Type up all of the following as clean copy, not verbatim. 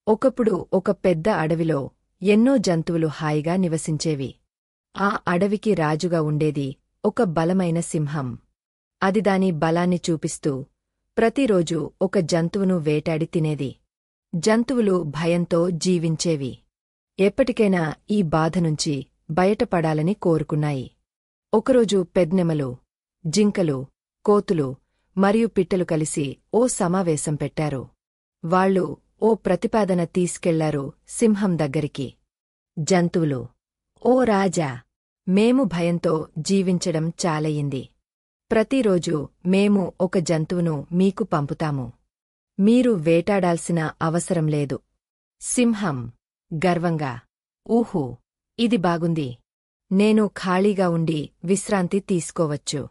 ఒకప్పుడు ఒక పెద్ద అడవిలో ఎన్నో జంతువులు హాయిగా నివసించేవి. ఆ అడవికి రాజుగా ఉండేది ఒక బలమైన సింహం. అది దాని బలాన్ని చూపిస్తూ ప్రతిరోజూ ఒక జంతువును వేటాడి తినేది. జంతువులు భయంతో జీవించేవి. ఎప్పటికైనా ఈ బాధనుంచి బయటపడాలని కోరుకున్నాయి. ఒకరోజు పెద్నెమలు, జింకలు, కోతులు మరియు పిట్టలు కలిసి ఓ సమావేశం పెట్టారు. వాళ్ళు ఓ ప్రతిపాదన తీసుకెళ్లారు సింహం దగ్గరికి. జంతువులు, ఓ రాజా, మేము భయంతో జీవించడం చాలయింది. ప్రతిరోజూ మేము ఒక జంతువును మీకు పంపుతాము. మీరు వేటాడాల్సిన అవసరం లేదు. సింహం గర్వంగా, ఊహూ, ఇది బాగుంది. నేను ఖాళీగా ఉండి విశ్రాంతి తీసుకోవచ్చు.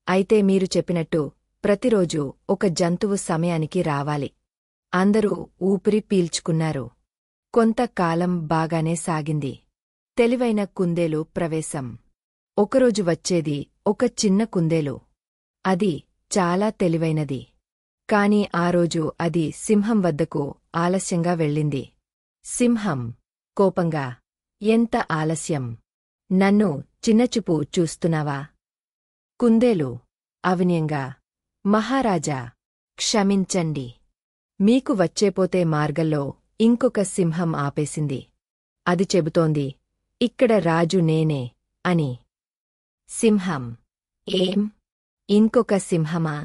అయితే మీరు చెప్పినట్టు ప్రతిరోజూ ఒక జంతువు సమయానికి రావాలి. అందరూ ఊపిరి పీల్చుకున్నారు. కొంతకాలం బాగానే సాగింది. తెలివైన కుందేలు ప్రవేశం. ఒకరోజు వచ్చేది ఒక చిన్న కుందేలు. అది చాలా తెలివైనది. కాని ఆ రోజు అది సింహం వద్దకు ఆలస్యంగా వెళ్ళింది. సింహం కోపంగా, ఎంత ఆలస్యం! నన్ను చిన్నచూపు చూస్తున్నావా? కుందేలు అవినయంగా, మహారాజా, క్షమించండి. మీకు వచ్చేపోతే మార్గంలో ఇంకొక సింహం ఆపేసింది. అది చెబుతోంది, ఇక్కడ రాజు నేనే అని. సింహం, ఏం? ఇంకొక సింహమా?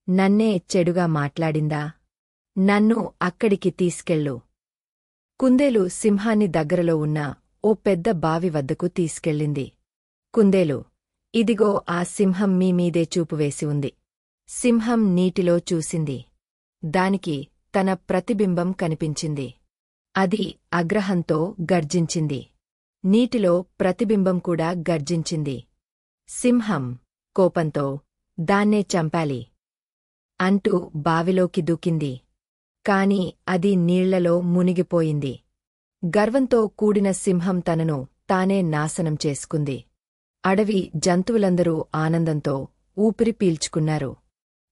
నన్నే చెడుగా మాట్లాడిందా? నన్ను అక్కడికి తీసుకెళ్ళు. కుందేలు సింహాన్ని దగ్గరలో ఉన్న ఓ పెద్ద బావి వద్దకు తీసుకెళ్ళింది. కుందేలు, ఇదిగో ఆ సింహం మీ మీదే చూపు వేసి ఉంది. సింహం నీటిలో చూసింది. దానికి తన ప్రతిబింబం కనిపించింది. అది ఆగ్రహంతో గర్జించింది. నీటిలో ప్రతిబింబం కూడా గర్జించింది. సింహం కోపంతో, దాన్నే చంపాలి అంటూ బావిలోకి దూకింది. కాని అది నీళ్లలో మునిగిపోయింది. గర్వంతో కూడిన సింహం తనను తానే నాశనం చేసుకుంది. అడవి జంతువులందరూ ఆనందంతో ఊపిరి పీల్చుకున్నారు.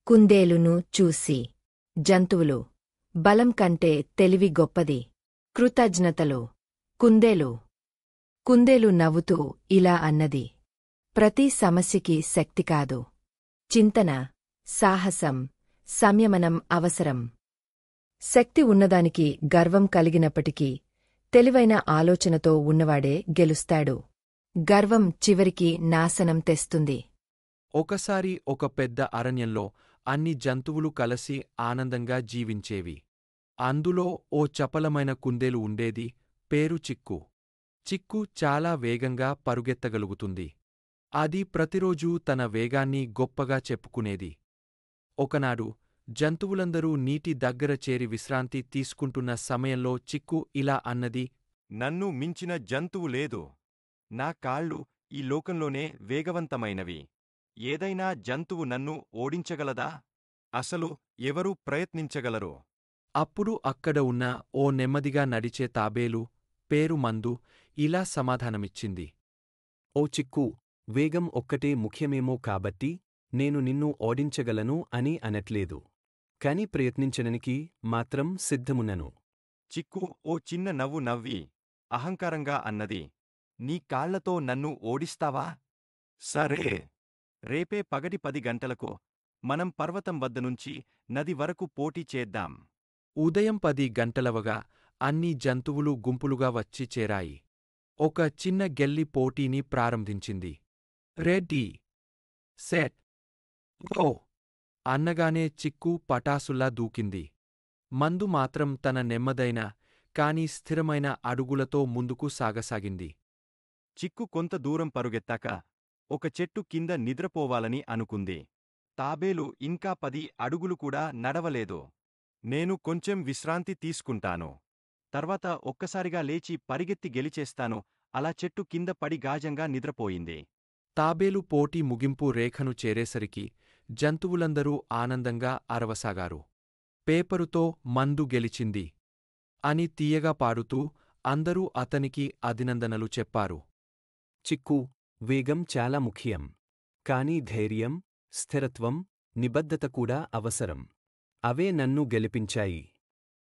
కుందేలును చూసి, జంతువులు, బలం కంటే తెలివి గొప్పది. కృతజ్ఞతలు. కుందేలు. కుందేలు నవ్వుతూ ఇలా అన్నది, ప్రతి సమస్యకి శక్తి కాదు, చింతన, సాహసం, సంయమనం అవసరం. శక్తి ఉన్నదానికి గర్వం కలిగినప్పటికీ తెలివైన ఆలోచనతో ఉన్నవాడే గెలుస్తాడు. గర్వం చివరికి నాశనం తెస్తుంది. ఒకసారి ఒక పెద్ద అరణ్యంలో అన్ని జంతువులు కలసి ఆనందంగా జీవించేవి. అందులో ఓ చపలమైన కుందేలు ఉండేది. పేరు చిక్కు. చిక్కు చాలా వేగంగా పరుగెత్తగలుగుతుంది. అది ప్రతిరోజూ తన వేగాన్ని గొప్పగా చెప్పుకునేది. ఒకనాడు జంతువులందరూ నీటి దగ్గర చేరి విశ్రాంతి తీసుకుంటున్న సమయంలో చిక్కు ఇలా అన్నది, నన్ను మించిన జంతువు లేదు. నా కాళ్ళు ఈ లోకంలోనే వేగవంతమైనవి. ఏదైనా జంతువు నన్ను ఓడించగలదా? అసలు ఎవరూ ప్రయత్నించగలరు. అప్పుడు అక్కడ ఉన్న ఓ నెమ్మదిగా నడిచే తాబేలు, పేరు మందు, ఇలా సమాధానమిచ్చింది. ఓ చిక్కు, వేగం ఒక్కటే ముఖ్యమేమో కాబట్టి నేను నిన్ను ఓడించగలను అని అనట్లేదు. కాని ప్రయత్నించడానికి మాత్రం సిద్ధమున్నను. చిక్కు ఓ చిన్న నవ్వు నవ్వి అహంకారంగా అన్నది, నీ కాళ్లతో నన్ను ఓడిస్తావా? సరే, రేపే పగటి 10 గంటలకు మనం పర్వతం వద్దనుంచి నది వరకు పోటీ చేద్దాం. ఉదయం 10 గంటలవగా అన్ని జంతువులు గుంపులుగా వచ్చి చేరాయి. ఒక చిన్న గెల్లి పోటీని ప్రారంభించింది. రెడీ, సెట్, గో అన్నగానే చిక్కు పటాసుల్లా దూకింది. మందు మాత్రం తన నెమ్మదైన కాని స్థిరమైన అడుగులతో ముందుకు సాగసాగింది. చిక్కు కొంత దూరం పరుగెత్తాక ఒక చెట్టు కింద నిద్రపోవాలని అనుకుంది. తాబేలు ఇంకా 10 అడుగులు కూడా నడవలేదు. నేను కొంచెం విశ్రాంతి తీసుకుంటాను. తర్వాత ఒక్కసారిగా లేచి పరిగెత్తి గెలిచేస్తాను అలా చెట్టు కింద పడి గాజంగా నిద్రపోయింది. తాబేలు పోటీ ముగింపు రేఖను చేరేసరికి జంతువులందరూ ఆనందంగా అరవసాగారు. పేపరుతో మందు గెలిచింది అని తీయగా పాడుతూ అందరూ అతనికి అభినందనలు చెప్పారు. చిక్కు, వేగం చాలా ముఖ్యం. కాని ధైర్యం, స్థిరత్వం, నిబద్ధత కూడా అవసరం. అవే నన్ను గెలిపించాయి.